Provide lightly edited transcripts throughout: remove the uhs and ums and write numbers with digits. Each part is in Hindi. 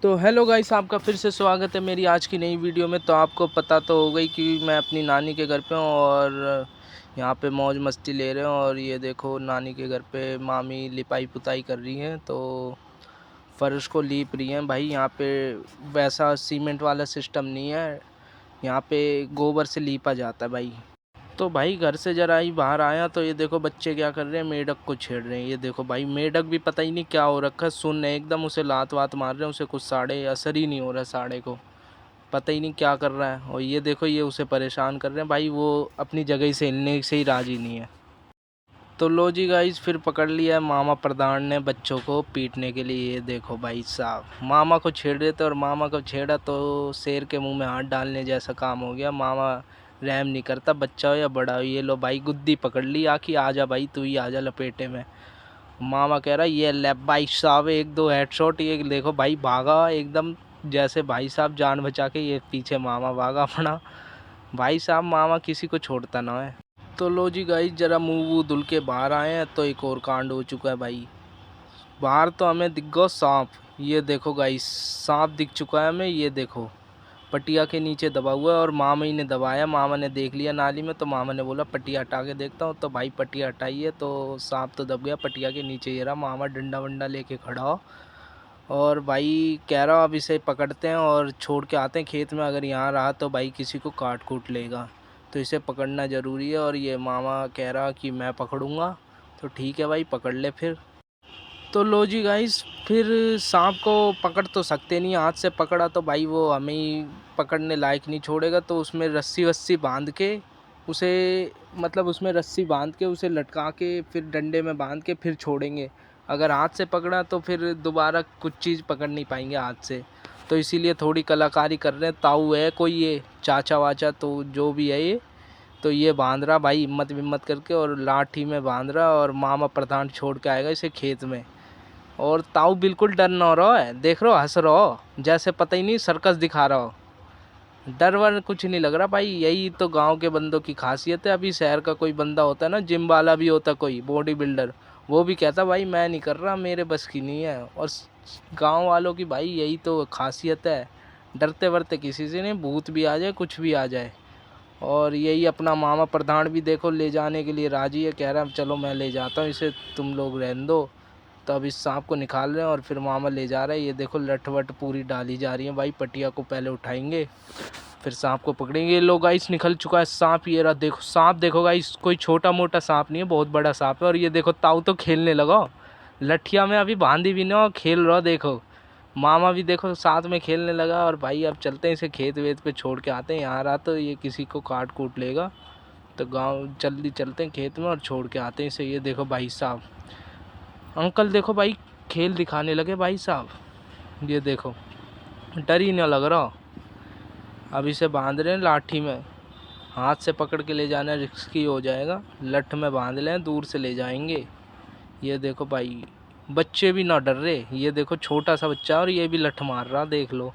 तो हेलो गाइस, आपका फिर से स्वागत है मेरी आज की नई वीडियो में। तो आपको पता तो हो गई कि मैं अपनी नानी के घर पे हूँ और यहाँ पे मौज मस्ती ले रहे हैं। और ये देखो, नानी के घर पे मामी लिपाई पुताई कर रही हैं, तो फर्श को लीप रही हैं भाई। यहाँ पे वैसा सीमेंट वाला सिस्टम नहीं है, यहाँ पे गोबर से लीपा जाता है भाई। तो भाई घर से जरा ही बाहर आया तो ये देखो बच्चे क्या कर रहे हैं, मेढक को छेड़ रहे हैं। ये देखो भाई, मेढक भी पता ही नहीं क्या हो रखा है, सुन एकदम उसे लात वात मार रहे हैं। उसे कुछ साड़े असर ही नहीं हो रहा है, साड़े को पता ही नहीं क्या कर रहा है। और ये देखो, ये उसे परेशान कर रहे हैं भाई, वो अपनी जगह से हिलने से ही राजी नहीं है। तो लो जी गाइस, फिर पकड़ लिया है मामा प्रधान ने बच्चों को पीटने के लिए। ये देखो भाई साहब, मामा को छेड़ रहे थे और मामा को छेड़ा तो शेर के मुंह में हाथ डालने जैसा काम हो गया। मामा रहम नहीं करता, बच्चा हो या बड़ा हो। ये लो भाई, गुद्दी पकड़ ली आखी, आजा भाई तू ही आजा लपेटे में। मामा कह रहा ये ले भाई साहब, एक दो हेडशॉट। ये देखो भाई, भागा एकदम जैसे भाई साहब जान बचा के। ये पीछे मामा भागा अपना। भाई साहब, मामा किसी को छोड़ता ना है। तो लो जी गाइस, जरा मुंह वूह धुल के बाहर आए हैं तो एक और कांड हो चुका है भाई। बाहर तो हमें दिख गो सांप। ये देखो गाइस, सांप दिख चुका है हमें। ये देखो, पटिया के नीचे दबा हुआ है और मामा ही ने दबाया। मामा ने देख लिया नाली में, तो मामा ने बोला पटिया हटा के देखता हूँ। तो भाई पटिया हटाई है तो सांप तो दब गया पटिया के नीचे। ये रहा मामा डंडा वंडा लेके खड़ा हो और भाई कह रहा अब इसे पकड़ते हैं और छोड़ के आते हैं खेत में। अगर यहाँ रहा तो भाई किसी को काट कूट लेगा, तो इसे पकड़ना ज़रूरी है। और ये मामा कह रहा कि मैं पकड़ूँगा। तो ठीक है भाई, पकड़ ले फिर। तो लो जी गाइस, फिर सांप को पकड़ तो सकते नहीं, हाथ से पकड़ा तो भाई वो हमें ही पकड़ने लायक नहीं छोड़ेगा। तो उसमें रस्सी वस्सी बांध के उसे, मतलब उसमें रस्सी बांध के उसे लटका के फिर डंडे में बांध के फिर छोड़ेंगे। अगर हाथ से पकड़ा तो फिर दोबारा कुछ चीज़ पकड़ नहीं पाएंगे हाथ से। तो इसीलिए थोड़ी कलाकारी कर रहे हैं। ताऊ है कोई, ये चाचा वाचा तो जो भी है ये, तो ये बांध रहा भाई हिम्मत विम्मत करके और लाठी में बांध रहा। और मामा प्रधान छोड़ के आएगा इसे खेत में। और ताऊ बिल्कुल डर ना रहा है, देख रहा हो हंस रहा हो जैसे पता ही नहीं सर्कस दिखा रहा हो। डर वर कुछ नहीं लग रहा भाई। यही तो गांव के बंदों की खासियत है। अभी शहर का कोई बंदा होता है ना, जिम वाला भी होता कोई बॉडी बिल्डर, वो भी कहता भाई मैं नहीं कर रहा, मेरे बस की नहीं है। और गांव वालों की भाई यही तो खासियत है, डरते वरते किसी से नहीं, भूत भी आ जाए कुछ भी आ जाए। और यही अपना मामा प्रधान भी देखो ले जाने के लिए राजी है, कह रहा है चलो मैं ले जाता हूँ इसे, तुम लोग रहने दो। तो अब इस सांप को निकाल रहे हैं और फिर मामा ले जा रहा है। ये देखो लठ वट पूरी डाली जा रही है भाई। पटिया को पहले उठाएंगे फिर सांप को पकड़ेंगे। ये लो गाइस, निकल चुका है सांप। ये रहा देखो सांप, देखो गाइस कोई छोटा मोटा सांप नहीं है, बहुत बड़ा सांप है। और ये देखो ताऊ तो खेलने लगा लठिया में, अभी बांधी भी नहीं और खेल रहा। देखो मामा भी देखो साथ में खेलने लगा। और भाई अब चलते हैं, इसे खेत वेत पे छोड़ के आते हैं। यहाँ रहा तो ये किसी को काट कूट लेगा, तो गाँव जल्दी चलते हैं खेत में और छोड़ के आते हैं इसे। ये देखो भाई साहब, अंकल देखो भाई खेल दिखाने लगे भाई साहब। ये देखो डर ही नहीं लग रहा। अब इसे बांध रहे हैं लाठी में, हाथ से पकड़ के ले जाना रिस्की हो जाएगा। लठ में बांध लें, दूर से ले जाएंगे। ये देखो भाई, बच्चे भी ना डर रहे। ये देखो छोटा सा बच्चा और ये भी लठ मार रहा। देख लो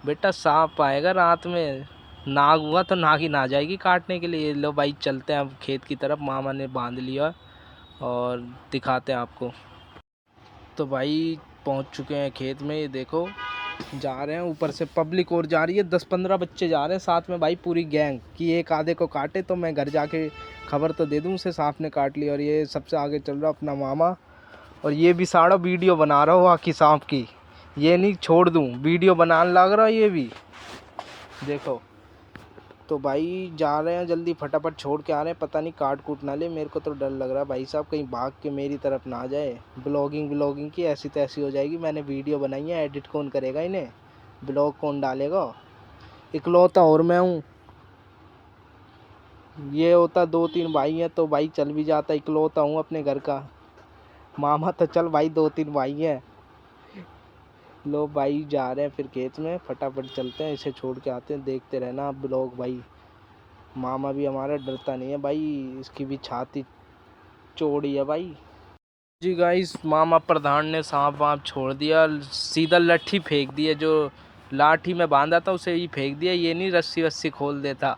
बेटा, सांप आएगा रात में, नाग हुआ तो नाग ही ना जाएगी काटने के लिए। ये लो भाई, चलते हैं अब खेत की तरफ। मामा ने बांध लिया और दिखाते हैं आपको। तो भाई पहुंच चुके हैं खेत में। ये देखो जा रहे हैं, ऊपर से पब्लिक और जा रही है, 10-15 बच्चे जा रहे हैं साथ में भाई, पूरी गैंग कि एक आधे को काटे तो मैं घर जाके खबर तो दे दूं उसे सांप ने काट लिया। और ये सबसे आगे चल रहा अपना मामा, और ये भी सारा वीडियो बना रहा हुआ कि सांप की, ये नहीं छोड़ दूं, वीडियो बनाने लग रहा ये भी देखो। तो भाई जा रहे हैं जल्दी, फटाफट छोड़ के आ रहे हैं, पता नहीं काट कूट ना ले। मेरे को तो डर लग रहा है भाई साहब, कहीं भाग के मेरी तरफ ना आ जाए। ब्लॉगिंग की ऐसी तैसी हो जाएगी। मैंने वीडियो बनाई है, एडिट कौन करेगा इन्हें, ब्लॉग कौन डालेगा। इकलौता और मैं हूँ, ये होता 2-3 भाई हैं तो भाई चल भी जाता। इकलौता हूँ अपने घर का, मामा तो चल भाई 2-3 भाई हैं। लो भाई जा रहे हैं फिर खेत में, फटाफट चलते हैं, इसे छोड़ के आते हैं। देखते रहना आप ब्लॉग भाई। मामा भी हमारा डरता नहीं है भाई, इसकी भी छाती चौड़ी है भाई। जी गाइस, मामा प्रधान ने सांप वाप छोड़ दिया, सीधा लाठी फेंक दिया। जो लाठी में बांधा था उसे ही फेंक दिया। ये नहीं रस्सी वस्सी खोल देता,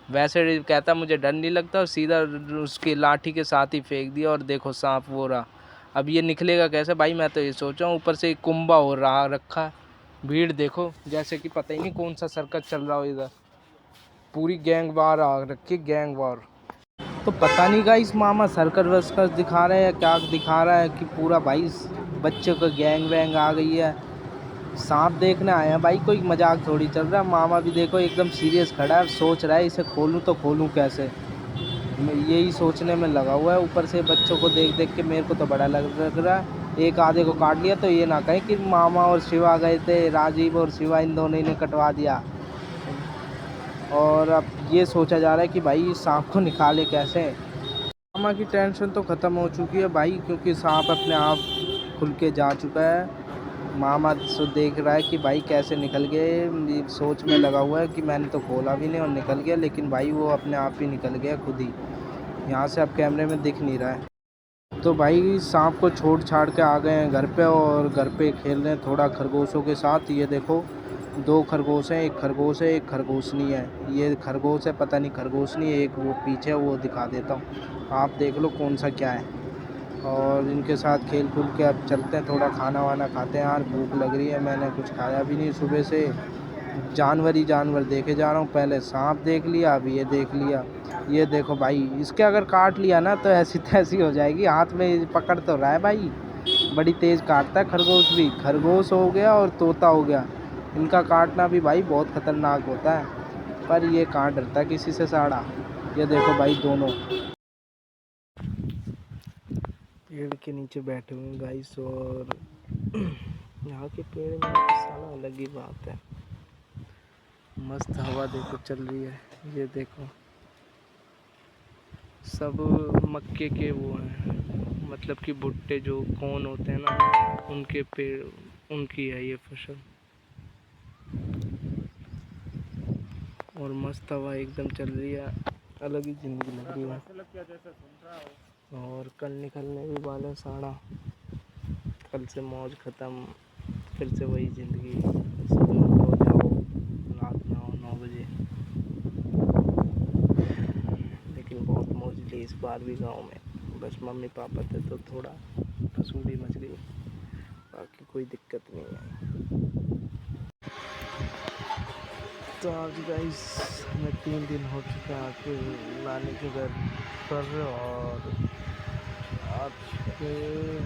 वैसे कहता मुझे डर नहीं लगता, और सीधा उसकी लाठी के साथ ही फेंक दिया। और देखो सांप वो रहा। अब ये निकलेगा कैसे भाई, मैं तो ये सोच रहा हूँ। ऊपर से एक कुंबा हो रहा रखा है, भीड़ देखो, जैसे कि पता ही नहीं कौन सा सर्कस चल रहा हो इधर। पूरी गैंग वार आ रखी, गैंग वार। तो पता नहीं गाइस मामा सर्कस वर्कस दिखा रहा है या क्या दिखा रहा है कि पूरा भाई बच्चों का गैंग वैंग आ गई है। सांप देखने आए हैं भाई, कोई मजाक थोड़ी चल रहा है। मामा भी देखो एकदम सीरियस खड़ा है, सोच रहा है इसे खोलूं तो खोलूं कैसे। यही सोचने में लगा हुआ है। ऊपर से बच्चों को देख देख के मेरे को तो बड़ा लग रहा है। एक आधे को काट लिया तो ये ना कहें कि मामा और शिवा गए थे, राजीव और शिवा इन दोनों ने कटवा दिया। और अब ये सोचा जा रहा है कि भाई सांप को निकाले कैसे। मामा की टेंशन तो ख़त्म हो चुकी है भाई, क्योंकि सांप अपने आप खुल के जा चुका है। मामा सो देख रहा है कि भाई कैसे निकल गए। सोच में लगा हुआ है कि मैंने तो खोला भी नहीं और निकल गया, लेकिन भाई वो अपने आप ही निकल गया खुद ही। यहाँ से अब कैमरे में दिख नहीं रहा है। तो भाई सांप को छोड़ छाड़ के आ गए हैं घर पे, और घर पे खेल रहे हैं थोड़ा खरगोशों के साथ। ये देखो 2 खरगोश हैं, एक खरगोश है एक खरगोशनी है। ये खरगोश है, पता नहीं खरगोशनी है, एक वो पीछे वो दिखा देता हूँ, आप देख लो कौन सा क्या है। और इनके साथ खेल खुल के अब चलते हैं, थोड़ा खाना वाना खाते हैं। यार भूख लग रही है, मैंने कुछ खाया भी नहीं सुबह से। जानवर ही जानवर देखे जा रहा हूँ, पहले सांप देख लिया, अभी ये देख लिया। ये देखो भाई, इसके अगर काट लिया ना तो ऐसी तैसी हो जाएगी। हाथ में पकड़ तो रहा है भाई, बड़ी तेज़ काटता है खरगोश भी। खरगोश हो गया और तोता हो गया, इनका काटना भी भाई बहुत ख़तरनाक होता है। पर ये कहाँ डरता किसी से साड़ा। ये देखो भाई दोनों पेड़ के नीचे बैठे हुए हैं गाइस। और यहाँ के पेड़ में साला अलग ही बात है, मस्त हवा देखो चल रही है। ये देखो सब मक्के के वो हैं, मतलब कि भुट्टे जो कौन होते हैं ना, उनके पेड़, उनकी है ये फसल। और मस्त हवा एकदम चल रही है, अलग ही ज़िंदगी लग रही है। और कल निकलने भी वाले साड़ा, कल से मौज ख़त्म, फिर से वही ज़िंदगी। सुबह उठो जाओ, रात में आओ 9 बजे। लेकिन बहुत मौज ली इस बार भी गांव में। बस मम्मी पापा थे तो थोड़ा फसूड़ी मच गई, बाकी कोई दिक्कत नहीं है। तो आज गाइस हमें 3 दिन हो चुका है आके नानी के घर पर। और आज के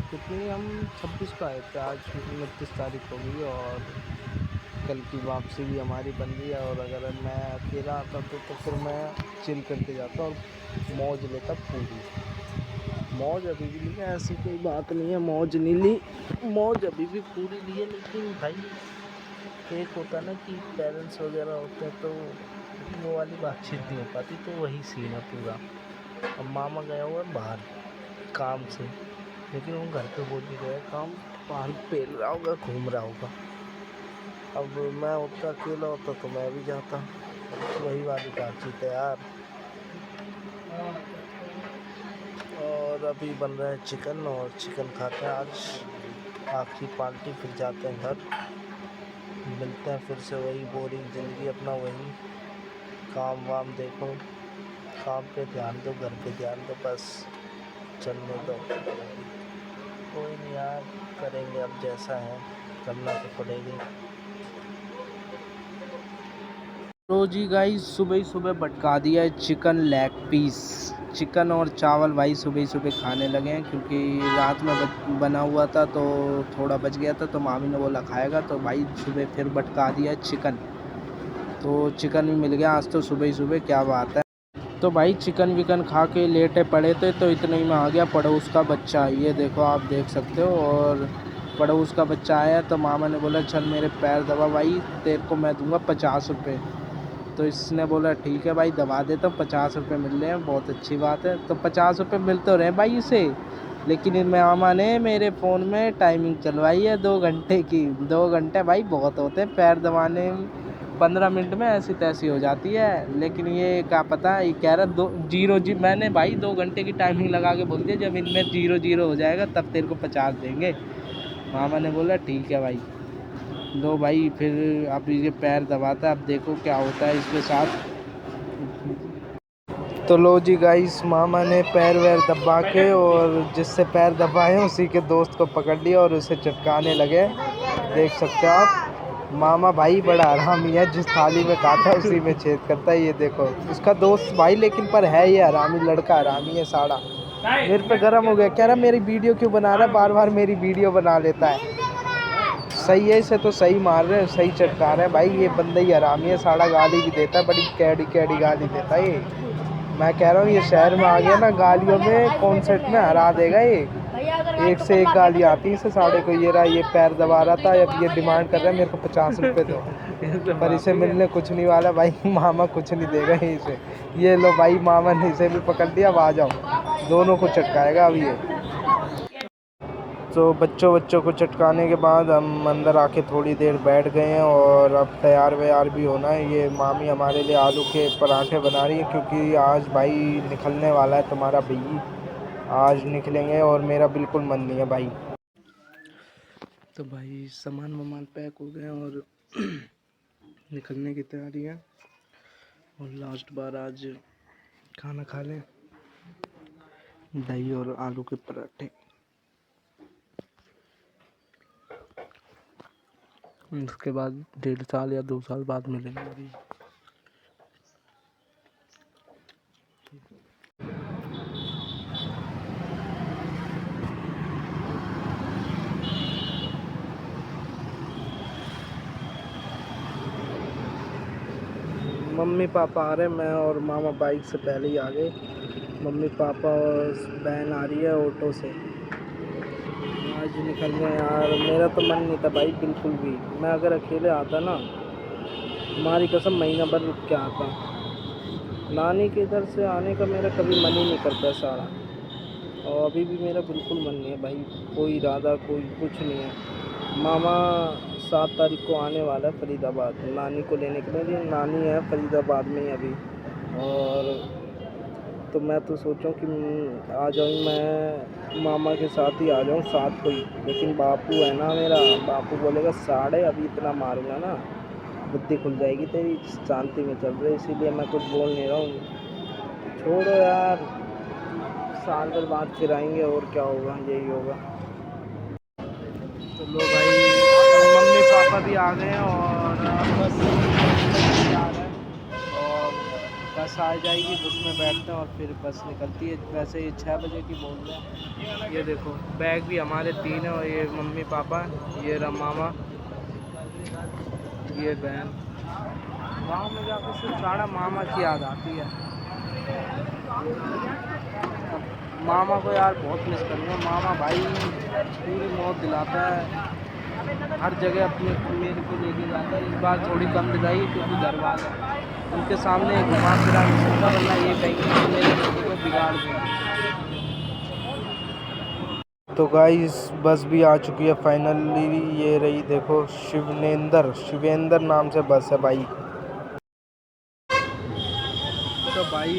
कितनी हम 26 को आए थे, आज 29 तारीख हो गई। और कल की वापसी भी हमारी बन रही है। और अगर मैं अकेला आता तो फिर मैं चिल करके जाता और मौज लेता पूरी। मौज अभी भी ली है, ऐसी कोई बात नहीं है मौज नहीं ली, मौज अभी भी पूरी ली है। लेकिन भाई एक होता ना कि पेरेंट्स वगैरह होते हैं तो वो वाली बातचीत नहीं हो पाती, तो वही सीन है पूरा। अब मामा गया हुआ है बाहर काम से, लेकिन वो घर पे बोल भी गया काम, बाहर पेल रहा होगा, घूम रहा होगा। अब मैं होता अकेला होता तो मैं भी जाता, वही वाली बातचीत है यार। और अभी बन रहा है चिकन, और चिकन खाते हैं आज आखिरी पार्टी, फिर जाते हैं घर। मिलते हैं फिर से वही बोरिंग ज़िंदगी अपना, वही काम वाम देखो, काम पे ध्यान दो, घर पे ध्यान दो, बस चलने दो। कोई नहीं यार, करेंगे अब जैसा है, करना तो पड़ेगा। तो जी गाइस सुबह ही सुबह भटका दिया है चिकन लेग पीस। चिकन और चावल भाई सुबह ही सुबह खाने लगे हैं, क्योंकि रात में बना हुआ था तो थोड़ा बच गया था, तो मामी ने बोला खाएगा, तो भाई सुबह फिर भटका दिया चिकन। तो चिकन भी मिल गया आज तो सुबह ही सुबह, क्या बात है। तो भाई चिकन विकन खा के लेटे पड़े थे, तो इतने ही में आ गया पड़ोस का बच्चा। ये देखो आप देख सकते हो। और पड़ोस का बच्चा आया तो मामा ने बोला चल मेरे पैर दबा भाई, तेरे को मैं दूंगा 50 रुपये। तो इसने बोला ठीक है भाई दबा देता हूँ, 50 रुपये मिल रहे हैं, बहुत अच्छी बात है। तो 50 रुपये मिल तो रहे भाई इसे, लेकिन मामा ने मेरे फ़ोन में टाइमिंग चलवाई है 2 घंटे की। 2 घंटे भाई बहुत होते हैं पैर दबाने, 15 मिनट में ऐसी तैसी हो जाती है। लेकिन ये क्या पता, ये कह रहा 2 मैंने भाई 2 घंटे की टाइमिंग लगा के बोल दिया, जब इनमें 0-0 हो जाएगा तब तेरे को 50 देंगे। मामा ने बोला ठीक है भाई। लो भाई फिर अब ये पैर दबाता है, अब देखो क्या होता है इसके साथ। तो लो जी गाइस, मामा ने पैर वैर दबा के, और जिससे पैर दबाए उसी के दोस्त को पकड़ लिया और उसे चटकाने लगे, देख सकते हो आप। मामा भाई बड़ा हरामी है, जिस थाली में खाता है उसी में छेद करता है। ये देखो उसका दोस्त भाई, लेकिन पर है ये हरामी लड़का, हरामी है साड़ा। मेरे पे गर्म हो गया, कह रहा मेरी वीडियो क्यों बना रहा है, बार बार मेरी वीडियो बना लेता है। सही है, इसे तो सही मार रहे हैं, सही चटका रहे हैं भाई। ये बंदा ही हरामी है साड़ा, गाली भी देता है, बड़ी कैडी कैडी गाली देता है ये। मैं कह रहा हूँ ये शहर में आ गया ना, गालियों में कॉन्सर्ट में हरा देगा ये। एक से एक गाली आती है इसे साड़े को। ये रहा, ये पैर दबा रहा था, अब ये डिमांड कर रहा है मेरे को 50 रुपये दो, पर इसे मिलने कुछ नहीं वाला भाई। मामा कुछ नहीं देगा इसे। ये लो भाई, मामा ने इसे भी पकड़ लिया, अब आ जाओ, दोनों को चटकाएगा अब ये। तो बच्चों को चटकाने के बाद हम अंदर आके थोड़ी देर बैठ गए हैं और अब तैयार व्यार भी होना है। ये मामी हमारे लिए आलू के पराठे बना रही है, क्योंकि आज भाई निकलने वाला है तुम्हारा भई, आज निकलेंगे और मेरा बिल्कुल मन नहीं है भाई। तो भाई सामान वामान पैक हो गए और निकलने की तैयारी है। और लास्ट बार आज खाना खा लें, दही और आलू के पराठे। उसके बाद 1.5 साल या 2 साल बाद मिलेंगे अभी। मम्मी पापा आ रहे हैं, मैं और मामा बाइक से पहले ही आ गए। मम्मी पापा और बहन आ रही है ऑटो से। आज निकल गए यार, मेरा तो मन नहीं था भाई बिल्कुल भी। मैं अगर अकेले आता ना, हमारी कसम महीना भर रुक के आता। नानी के इधर से आने का मेरा कभी मन ही नहीं करता सारा, और अभी भी मेरा बिल्कुल मन नहीं है भाई, कोई इरादा कोई कुछ नहीं है। मामा 7 तारीख को आने वाला है फरीदाबाद नानी को लेने के लिए। नानी है फरीदाबाद में ही अभी, और तो मैं तो सोचूं कि आ जाऊँ, मैं मामा के साथ ही आ जाऊँ साथ को ही। लेकिन बापू है ना मेरा, बापू बोलेगा साढ़े अभी इतना मारूंगा ना बुद्धि खुल जाएगी तेरी, शांति में चल रहे, इसीलिए मैं कुछ बोल नहीं रहा हूँ। छोड़ो यार, साल भर बाद फिर आएंगे और क्या होगा, यही होगा। तो लो भाई, मम्मी पापा भी आ गए हैं और बस जा रहे हैं, और बस आ जाएगी, बस में बैठते हैं और फिर बस निकलती है। वैसे ये 6 बजे की बोल रहे हैं। ये देखो बैग भी हमारे 3 हैं, और ये मम्मी पापा, ये रहा मामा, ये बहन। गाँव में जाकर सिर्फ सारा मामा की याद आती है। मामा को यार बहुत मिस करूँगा। मामा भाई पूरी मौत दिलाता है, हर जगह अपने मेरे को लेके जाता है। इस बार थोड़ी कम दिलाई क्योंकि घर वाले उनके सामने घुमा फिरा नहीं सकता, वरना ये कहीं तो मेरे बेटे को बिगाड़ दें। तो गाइस बस भी आ चुकी है फाइनली, ये रही देखो, शिवेंद्र नाम से बस है भाई। तो भाई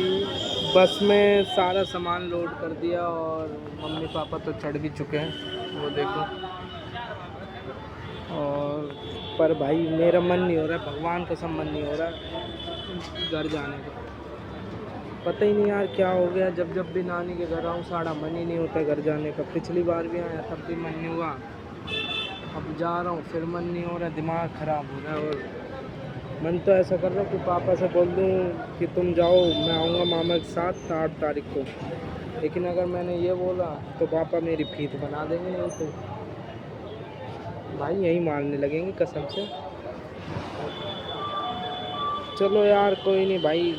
बस में सारा सामान लोड कर दिया और मम्मी पापा तो चढ़ भी चुके हैं, वो देखो। और पर भाई मेरा मन नहीं हो रहा है, भगवान कसम मन नहीं हो रहा है घर जाने का। पता ही नहीं यार क्या हो गया, जब भी नानी के घर आऊँ सारा मन ही नहीं होता घर जाने का। पिछली बार भी आया तब भी मन नहीं हुआ, अब जा रहा हूँ फिर मन नहीं हो रहा, दिमाग ख़राब हो रहा है। और मन तो ऐसा कर रहा हूँ कि पापा से बोल दूँ कि तुम जाओ, मैं आऊँगा मामा के साथ 8 तारीख को। लेकिन अगर मैंने ये बोला तो पापा मेरी फीस बना देंगे, नहीं तो भाई यही मारने लगेंगे कसम से। चलो यार कोई नहीं भाई,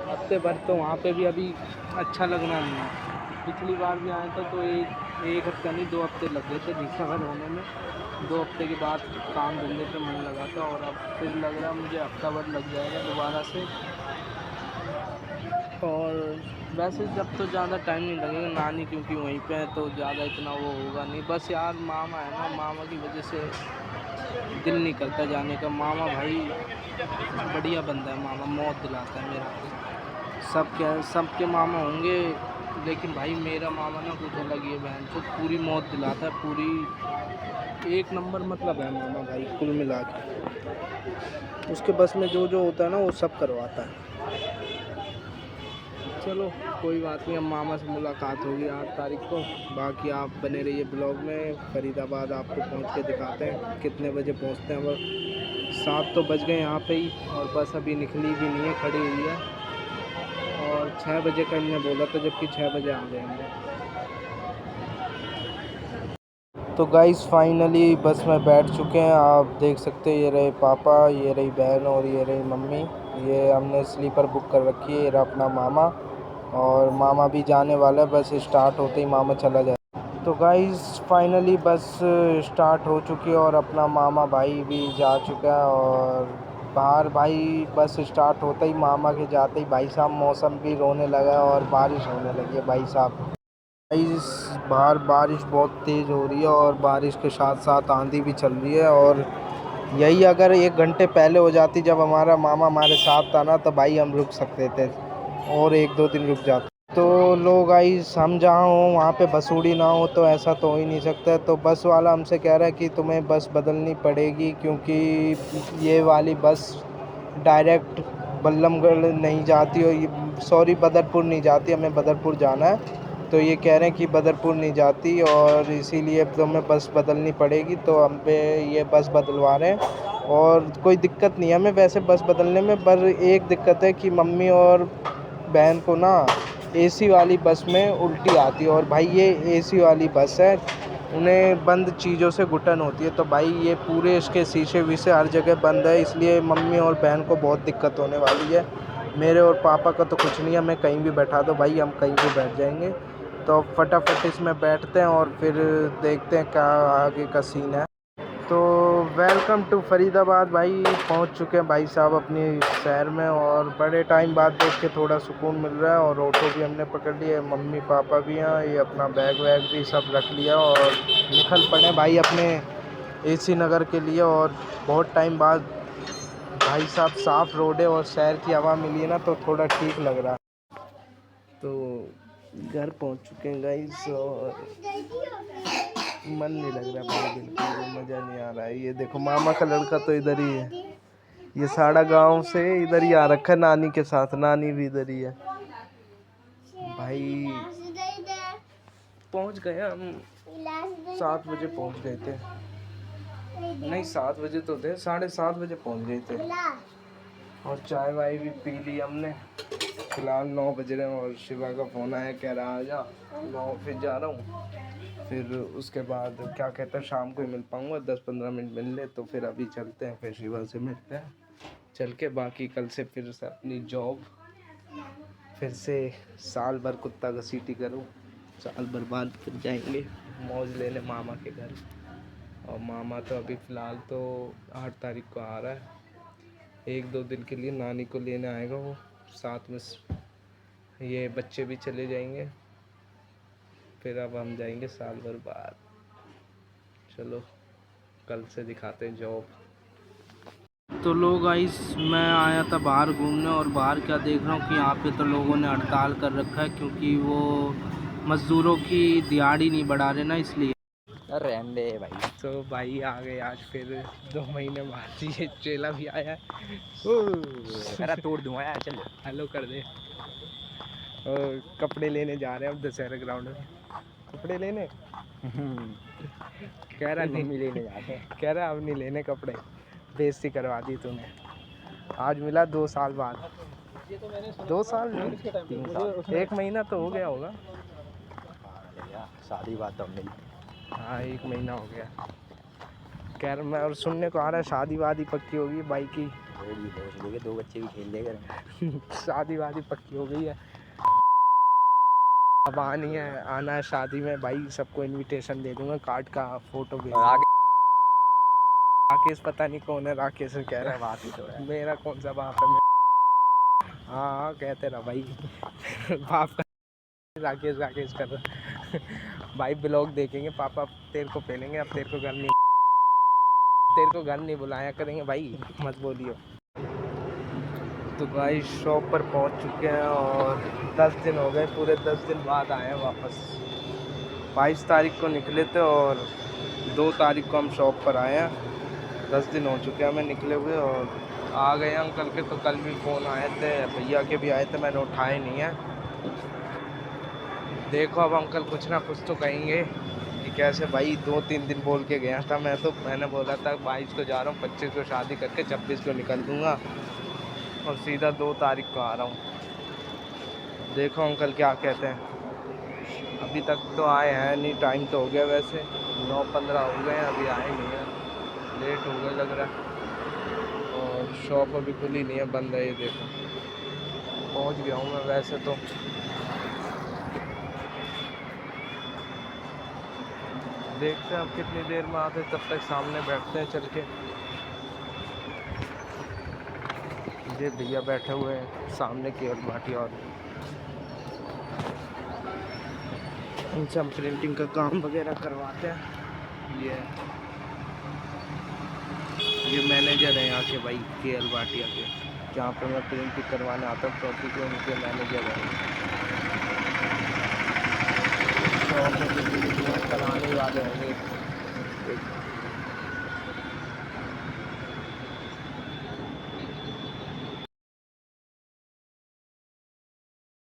हफ्ते भर तो वहाँ पे भी अभी अच्छा लगना नहीं है। पिछली बार भी आया था तो एक हफ्ता नहीं 2 हफ्ते लग गए थे रिकवर होने में। 2 हफ्ते के बाद काम धंधे पे मन लगा था, और अब फिर लग रहा मुझे हफ्ता भर लग जाएगा दोबारा से। और वैसे जब तो ज़्यादा टाइम नहीं लगेगा, नानी क्योंकि वहीं पे है तो ज़्यादा इतना वो होगा नहीं। बस यार मामा है ना, मामा की वजह से दिल नहीं करता जाने का। मामा भाई बढ़िया बंदा है, मामा मौत दिलाता है मेरा। सबके मामा होंगे, लेकिन भाई मेरा मामा ना कुछ अलग ही है, बहन को पूरी मौत दिलाता है, पूरी एक नंबर मतलब है मामा भाई कुल मिला के। उसके बस में जो होता है ना वो सब करवाता है। चलो कोई बात नहीं, अब मामा से मुलाकात होगी 8 तारीख को। बाकी आप बने रहिए ब्लॉग में। फरीदाबाद आपको पहुंच के दिखाते हैं कितने बजे पहुंचते हैं। अब 7 तो बज गए यहाँ पे ही, और बस अभी निकली भी नहीं है, खड़ी हुई है। और 6 बजे का इन्होंने बोला था, जबकि 6 बजे आ जाएंगे। तो गाइस फाइनली बस में बैठ चुके हैं। आप देख सकते हैं, ये रहे पापा, ये रही बहन और ये रही मम्मी। ये हमने स्लीपर बुक कर रखी है। ये रहा अपना मामा, और मामा भी जाने वाला है। बस स्टार्ट होते ही मामा चला जाए। तो गाइस फाइनली बस स्टार्ट हो चुकी है और अपना मामा भाई भी जा चुका है। और बाहर भाई बस स्टार्ट होते ही, मामा के जाते ही भाई साहब मौसम भी रोने लगा है और बारिश होने लगी है भाई साहब। इस बाहर बारिश बहुत तेज़ हो रही है और बारिश के साथ साथ आंधी भी चल रही है। और यही अगर 1 घंटे पहले हो जाती, जब हमारा मामा हमारे साथ था ना, तो भाई हम रुक सकते थे और 1-2 दिन रुक जाते। तो लोग गाइस, हम जहाँ हो वहाँ पे बस उड़ी ना हो, तो ऐसा तो हो ही नहीं सकता। तो बस वाला हमसे कह रहा है कि तुम्हें बस बदलनी पड़ेगी, क्योंकि ये वाली बस डायरेक्ट बल्लमगढ़ नहीं जाती, और सॉरी बदरपुर नहीं जाती, हमें बदरपुर जाना है। तो ये कह रहे हैं कि बदरपुर नहीं जाती, और इसीलिए तुम्हें बस बदलनी पड़ेगी। तो हम पे ये बस बदलवा रहे हैं, और कोई दिक्कत नहीं है हमें वैसे बस बदलने में। पर एक दिक्कत है कि मम्मी और बहन को ना एसी वाली बस में उल्टी आती है। और भाई ये एसी वाली बस है, उन्हें बंद चीज़ों से घुटन होती है। तो भाई ये पूरे इसके शीशे वीशे हर जगह बंद है, इसलिए मम्मी और बहन को बहुत दिक्कत होने वाली है। मेरे और पापा का तो कुछ नहीं है, हमें कहीं भी बैठा दो भाई, हम कहीं भी बैठ जाएंगे। तो फटाफट इसमें बैठते हैं और फिर देखते हैं क्या आगे का सीन है। तो वेलकम टू फरीदाबाद भाई। पहुंच चुके हैं भाई साहब अपनी शहर में, और बड़े टाइम बाद देख के थोड़ा सुकून मिल रहा है। और ऑटो भी हमने पकड़ लिया, मम्मी पापा भी हैं, ये अपना बैग वैग भी सब रख लिया और निकल पड़े भाई अपने एसी नगर के लिए। और बहुत टाइम बाद भाई साहब साफ़ रोड है और शहर की हवा मिली है ना, तो थोड़ा ठीक लग रहा है। तो घर पहुंच चुके हैं गाइस, और मन नहीं लग रहा भाई, बिल्कुल मज़ा नहीं आ रहा है। ये देखो मामा का लड़का तो इधर ही है, ये साड़ा गांव से इधर ही आ रखा है नानी के साथ, नानी भी इधर ही है भाई। पहुंच गए हम, 7 बजे पहुंच गए थे, नहीं 7 बजे तो थे, 7:30 बजे पहुंच गए थे। और चाय वाय भी पी ली हमने। फिलहाल 9 बज रहे हैं और शिवा का फ़ोन आया, कह रहा आ जा, मैं ऑफिस जा रहा हूँ। फिर उसके बाद क्या कहते हैं, शाम को ही मिल पाऊँगा, 10-15 मिनट मिल ले। तो फिर अभी चलते हैं, फिर शिवा से मिलते हैं चल के। बाकी कल से फिर से अपनी जॉब, फिर से साल भर कुत्ता घसीटी करूँ, साल भर बाद फिर जाएंगे मौज लेने मामा के घर। और मामा तो अभी फ़िलहाल तो 8 तारीख को आ रहा है, 1-2 दिन के लिए नानी को लेने आएगा वो, साथ में ये बच्चे भी चले जाएंगे। फिर अब हम जाएंगे साल भर बाद। चलो कल से दिखाते हैं जॉब। तो लोग गाइस, मैं आया था बाहर घूमने, और बाहर क्या देख रहा हूँ कि यहाँ पे तो लोगों ने हड़ताल कर रखा है, क्योंकि वो मज़दूरों की दिहाड़ी नहीं बढ़ा रहे ना, इसलिए। अरे अंडे भाई। तो भाई आ गए आज फिर 2 महीने बाद, ये चेला भी आया है। अरे तोड़ दूंगा यार, चल हेलो कर दे। और कपड़े लेने जा रहे हैं अब दशहरा ग्राउंड में, कपड़े लेने। कह रहा नहीं लेने जाते हैं। कह रहा अब नहीं लेने कपड़े, बेइज्जती करवा दी तूने। आज मिला 2 साल बाद, 2 साल नहीं 3 साल, 1 महीना तो हो गया होगा। शादी बात तो हमने हाँ 1 महीना हो गया। कह रहा मैं, और सुनने को आ रहा है शादी वादी पक्की होगी भाई की। 2 बच्चे भी खेल लेगा। शादी वादी पक्की हो गई है, अब आनी है, आना है शादी में भाई। सबको इनविटेशन दे दूंगा, कार्ड का फोटो भेज। राकेश पता नहीं कौन है, राकेश कह रहा है बात ही तो है, मेरा कौन सा बाप है। हाँ कहते रहा भाई बाप का राकेश राकेश कर रहा। भाई ब्लॉग देखेंगे पापा, तेरे को पेलेंगे, अब तेरे को घर नहीं बुलाया करेंगे भाई, मत बोलियो। तो भाई शॉप पर पहुंच चुके हैं, और 10 दिन हो गए, पूरे 10 दिन बाद आए हैं वापस। 22 तारीख को निकले थे और 2 तारीख को हम शॉप पर आए हैं। 10 दिन हो चुके हैं हमें निकले हुए, और आ गए अंकल के। तो कल भी फ़ोन आए थे, भैया के भी आए थे, मैंने उठाए नहीं है। देखो अब अंकल कुछ ना कुछ तो कहेंगे कि कैसे भाई 2-3 दिन बोल के गया था मैं, तो मैंने बोला था 22 को जा रहा हूँ, 25 को शादी करके 26 को निकल दूँगा और सीधा 2 तारीख को आ रहा हूँ। देखो अंकल क्या कहते हैं। अभी तक तो आए हैं नहीं, टाइम तो हो गया वैसे 9:15 हो गए हैं, अभी आए नहीं हैं, लेट हो गया लग रहा है। और शॉप अभी खुली नहीं है, बंद है। ये देखो पहुंच गया हूँ मैं वैसे तो। देखते हैं अब कितनी देर में आते, तब तक सामने बैठते हैं चल के। ये भैया बैठे हुए हैं सामने की ओर भाटी, और इनसे हम प्रिंटिंग का काम वगैरह करवाते हैं। ये मैनेजर हैं यहाँ के भाई, KL भाटिया के, जहाँ पे मैं प्रिंटिंग करवाने आता हूँ प्रॉपर्टी के, उनके मैनेजर हैं। शॉप में कराने वाले होंगे,